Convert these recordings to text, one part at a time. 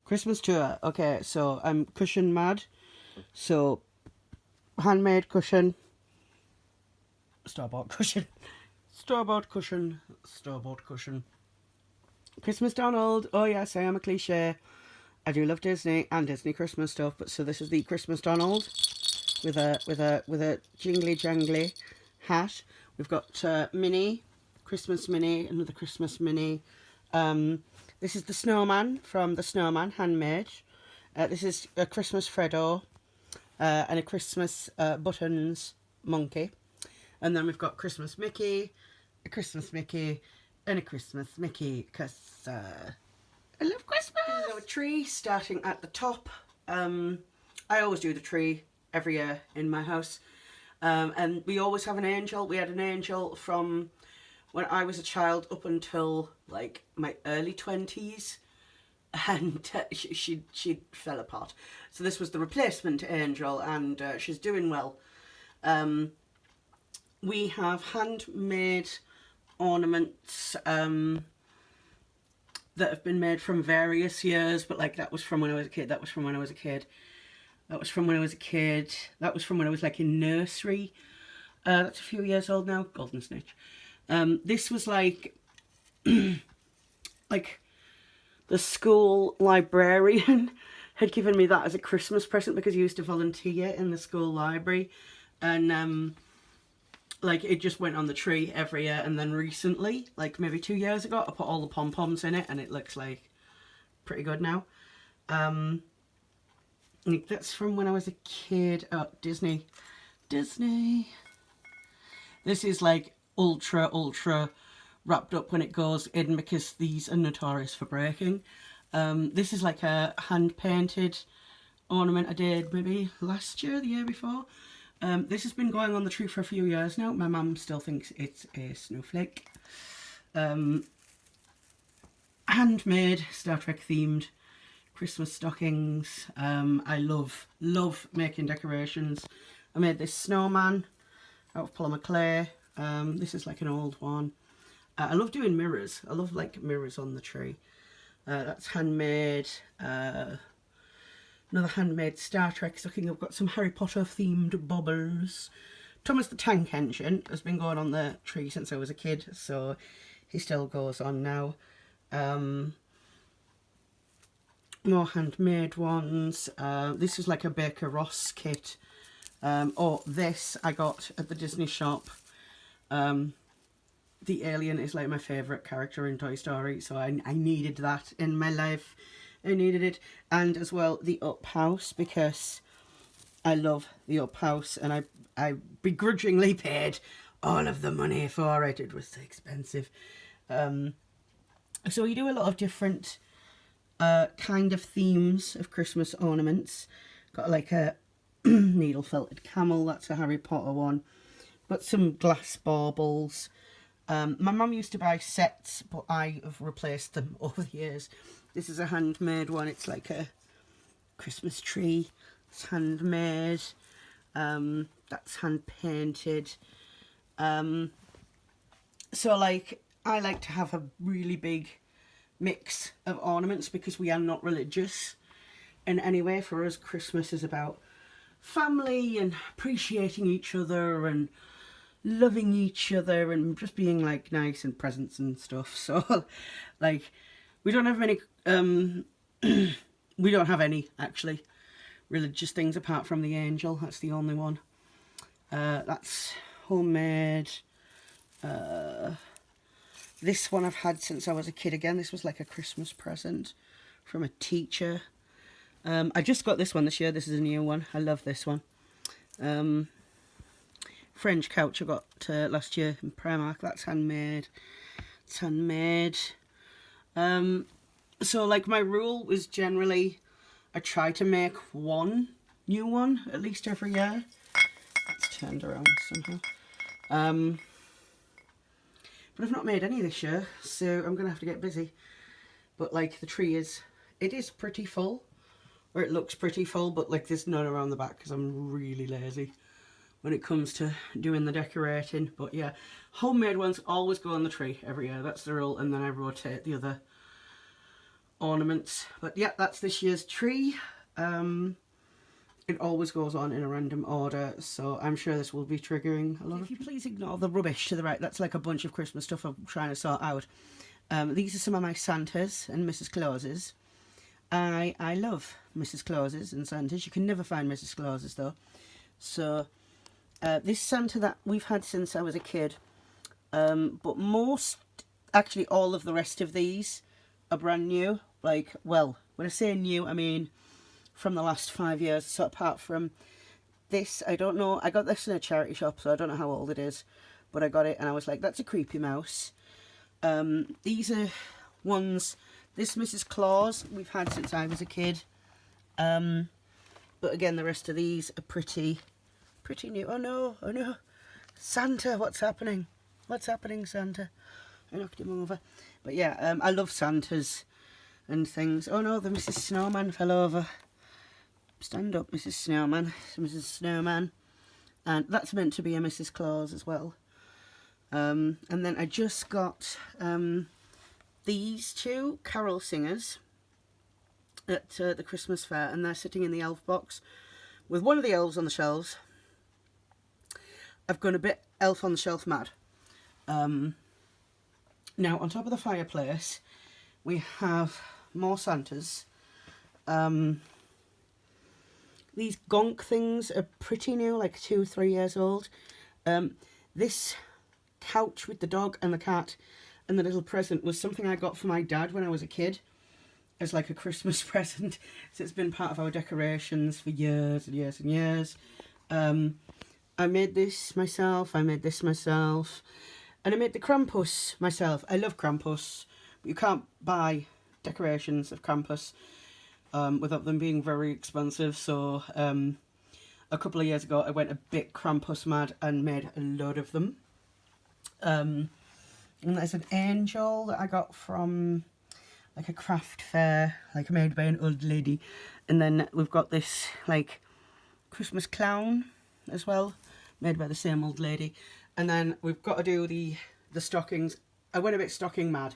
Christmas tour. Okay, so I'm cushion mad. So handmade cushion, store-bought cushion, store-bought cushion, store-bought cushion. Christmas Donald. Oh yes, I am a cliche. I do love Disney and Disney Christmas stuff. But so this is the Christmas Donald with a jingly jangly hat. We've got Minnie, Christmas Minnie, another Christmas Minnie. This is the snowman from the Snowman, handmade. This is a Christmas Freddo and a Christmas Buttons monkey. And then we've got Christmas Mickey, a Christmas Mickey, and a Christmas Mickey, because I love Christmas. This is our tree starting at the top. I always do the tree every year in my house. And we always have an angel. We had an angel from when I was a child up until like my early 20s. And she fell apart. So this was the replacement angel, and she's doing well. We have handmade ornaments that have been made from various years, but like that was from when I was a kid, that was from when I was a kid, that was from when I was a kid, that was from when I was like in nursery. That's a few years old now. Golden Snitch. This was like like the school librarian had given me that as a Christmas present because he used to volunteer in the school library, and like it just went on the tree every year. And then recently, like maybe 2 years ago, I put all the pom-poms in it and it looks like pretty good now. That's from when I was a kid. Oh, Disney. This is like ultra wrapped up when it goes in because these are notorious for breaking. This is like a hand painted ornament I did maybe last year, the year before. This has been going on the tree for a few years now. My mum still thinks it's a snowflake. Handmade, Star Trek themed Christmas stockings. I love making decorations. I made this snowman out of polymer clay. This is like an old one. I love doing mirrors. I love like mirrors on the tree. That's handmade. Another handmade Star Trek stocking. I've got some Harry Potter themed baubles. Thomas the Tank Engine has been going on the tree since I was a kid, so he still goes on now. More handmade ones. This is like a Baker Ross kit. This I got at the Disney shop. The alien is like my favourite character in Toy Story, so I needed that in my life. I needed it. And as well the Up House, because I love the Up House, and I begrudgingly paid all of the money for it. It was so expensive. So we do a lot of different kind of themes of Christmas ornaments. Got like a needle felted camel, that's a Harry Potter one. Got some glass baubles. My mum used to buy sets, but I have replaced them over the years. This is a handmade one. It's like a Christmas tree. It's handmade. That's hand painted. So like I like to have a really big mix of ornaments because we are not religious in any way. For us, Christmas is about family and appreciating each other and loving each other and just being like nice and presents and stuff. So like we don't have many we don't have any actually religious things apart from the angel. That's the only one. That's homemade. This one I've had since I was a kid again. This was like a Christmas present from a teacher. I just got this one this year. This is a new one. I love this one. French couch I got last year in Primark. That's handmade. It's handmade. So like my rule was generally I try to make one new one at least every year. It's turned around somehow. But I've not made any this year, so I'm gonna have to get busy. But like the tree it is pretty full, or it looks pretty full, but like there's none around the back because I'm really lazy when it comes to doing the decorating. But yeah, homemade ones always go on the tree every year. That's the rule, and then I rotate the other ornaments. But yeah, that's this year's tree. It always goes on in a random order, so I'm sure this will be triggering a lot of... If you please ignore the rubbish to the right, that's like a bunch of Christmas stuff I'm trying to sort out. These are some of my Santas and Mrs. Clauses. I love Mrs. Clauses and Santas. You can never find Mrs. Clauses though. So this Santa that we've had since I was a kid, but most, actually all of the rest of these are brand new. Like, well, when I say new, I mean from the last 5 years. So apart from this, I don't know, I got this in a charity shop, so I don't know how old it is, but I got it and I was like, that's a creepy mouse. These are ones, this Mrs. Claus we've had since I was a kid, but again the rest of these are pretty new. Oh no, Santa, what's happening Santa? I knocked him over. But yeah, I love Santas and things. Oh no, the Mrs. Snowman fell over. Stand up, Mrs. Snowman. Mrs. Snowman. And that's meant to be a Mrs. Claus as well. And then I just got these two carol singers at the Christmas fair, and they're sitting in the elf box with one of the elves on the shelves. I've gone a bit elf on the shelf mad. Now on top of the fireplace we have more Santas. These gonk things are pretty new, like 2-3 years old. This couch with the dog and the cat and the little present was something I got for my dad when I was a kid as like a Christmas present. So it's been part of our decorations for years and years and years. I made this myself, I made this myself, and I made the Krampus myself. I love Krampus, but you can't buy decorations of Krampus without them being very expensive. So a couple of years ago I went a bit Krampus mad and made a load of them. And there's an angel that I got from like a craft fair, like made by an old lady. And then we've got this like Christmas clown as well, made by the same old lady. And then we've got to do the stockings. I went a bit stocking mad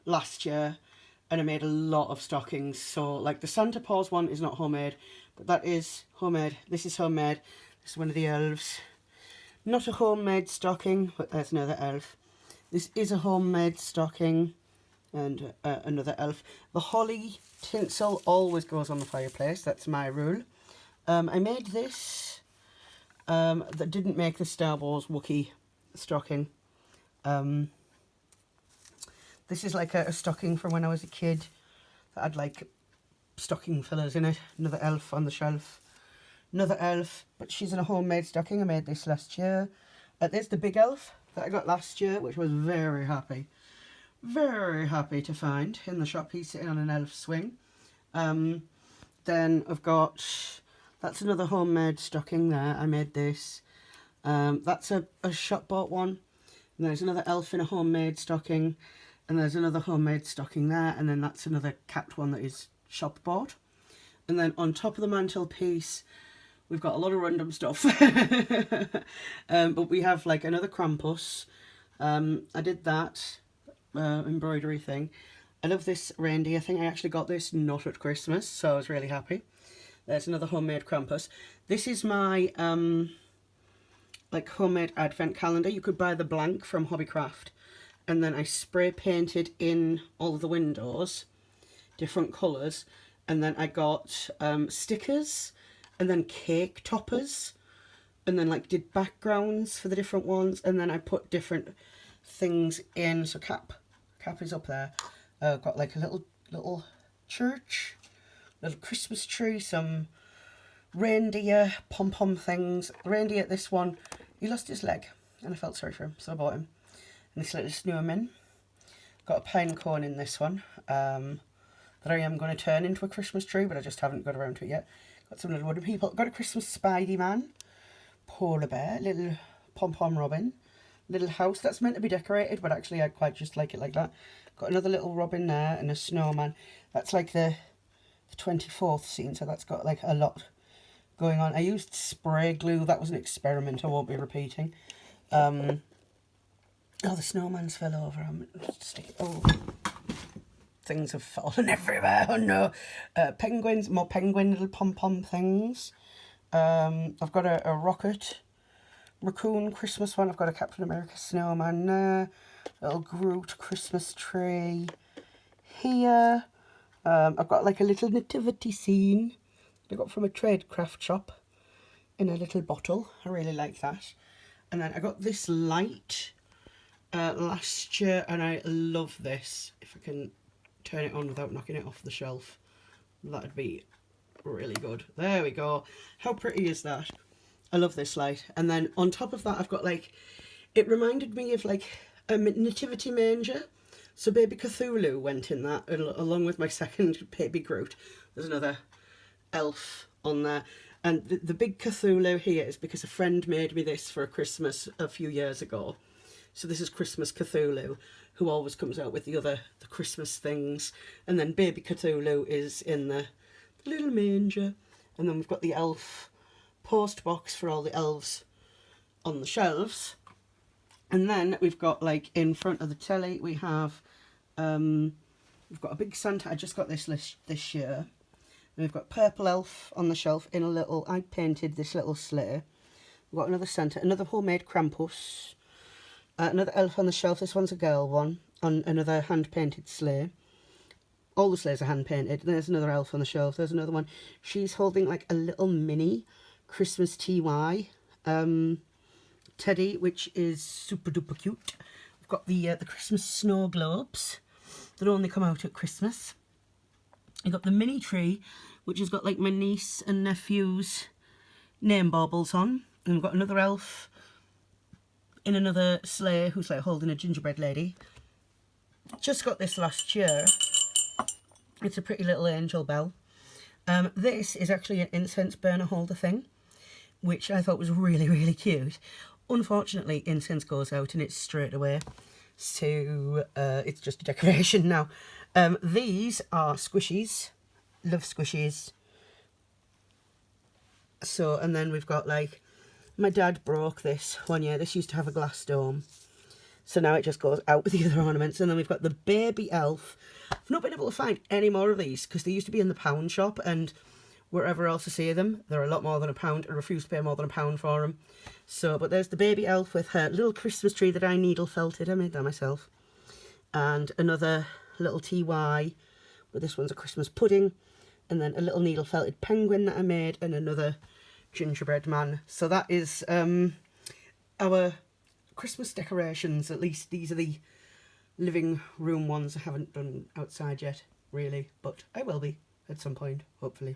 last year and I made a lot of stockings. So like the Santa Paws one is not homemade, but that is homemade. This is homemade. This is one of the elves. Not a homemade stocking, but there's another elf. This is a homemade stocking and another elf. The holly tinsel always goes on the fireplace. That's my rule. I made this that didn't make the Star Wars Wookiee stocking. This is like a stocking from when I was a kid that had like stocking fillers in it. Another elf on the shelf. Another elf, but she's in a homemade stocking. I made this last year. There's the big elf that I got last year, which I was very happy to find in the shop. He's sitting on an elf swing. Then I've got, that's another homemade stocking there. I made this. That's a shop bought one. And there's another elf in a homemade stocking. And there's another homemade stocking there. And then that's another cat one that is shop bought. And then on top of the mantelpiece, we've got a lot of random stuff. But we have like another Krampus. I did that embroidery thing. I love this reindeer thing. I actually got this not at Christmas, so I was really happy. There's another homemade Krampus. This is my like homemade advent calendar. You could buy the blank from Hobbycraft, and then I spray painted in all of the windows different colours, and then I got stickers and then cake toppers, and then like did backgrounds for the different ones, and then I put different things in. So cap is up there. Got like a little church, little Christmas tree, some reindeer pom-pom things. The reindeer, this one, he lost his leg and I felt sorry for him, so I bought him. And this little snowman. Got a pine cone in this one that I am going to turn into a Christmas tree, but I just haven't got around to it yet. Got some little wooden people. Got a Christmas Spidey man, polar bear, little pom-pom robin, little house that's meant to be decorated, but actually I quite just like it like that. Got another little robin there and a snowman. That's like the 24th scene, so that's got like a lot going on. I used spray glue. That was an experiment I won't be repeating. Oh, the snowman's fell over. Oh. things have fallen everywhere. Oh no. Penguins, more penguin little pom-pom things. I've got a rocket raccoon Christmas one. I've got a Captain America snowman there. Little Groot Christmas tree here. I've got like a little nativity scene I got from a trade craft shop in a little bottle. I really like that. And then I got this light last year, and I love this. If I can turn it on without knocking it off the shelf, that'd be really good. There we go. How pretty is that? I love this light. And then on top of that, I've got like, it reminded me of like a nativity manger. So baby Cthulhu went in that, along with my second baby Groot. There's another elf on there. And the big Cthulhu here is because a friend made me this for a Christmas a few years ago. So this is Christmas Cthulhu, who always comes out with the Christmas things. And then baby Cthulhu is in the little manger. And then we've got the elf post box for all the elves on the shelves. And then we've got, like, in front of the telly, we have, we've got a big Santa. I just got this this year. And we've got purple elf on the shelf in a little, I painted this little sleigh. We've got another Santa, another homemade Krampus. Another elf on the shelf. This one's a girl one, on another hand-painted sleigh. All the sleighs are hand-painted. There's another elf on the shelf. There's another one. She's holding, like, a little mini Christmas TY teddy, which is super duper cute. We've got the Christmas snow globes that only come out at Christmas. I've got the mini tree, which has got like my niece and nephew's name baubles on. And we've got another elf in another sleigh who's like holding a gingerbread lady. Just got this last year. It's a pretty little angel bell. This is actually an incense burner holder thing, which I thought was really, really cute. Unfortunately, incense goes out and it's straight away, so it's just a decoration now. These are squishies. Love squishies. So, and then we've got, like, my dad broke this one year. This used to have a glass dome, so now it just goes out with the other ornaments. And then we've got the baby elf. I've not been able to find any more of these because they used to be in the pound shop, and wherever else I see them, they're a lot more than £1. I refuse to pay more than £1 for them. So, but there's the baby elf with her little Christmas tree that I needle felted. I made that myself. And another little TY, but this one's a Christmas pudding. And then a little needle felted penguin that I made, and another gingerbread man. So that is our Christmas decorations. At least these are the living room ones. I haven't done outside yet, really, but I will be at some point, hopefully.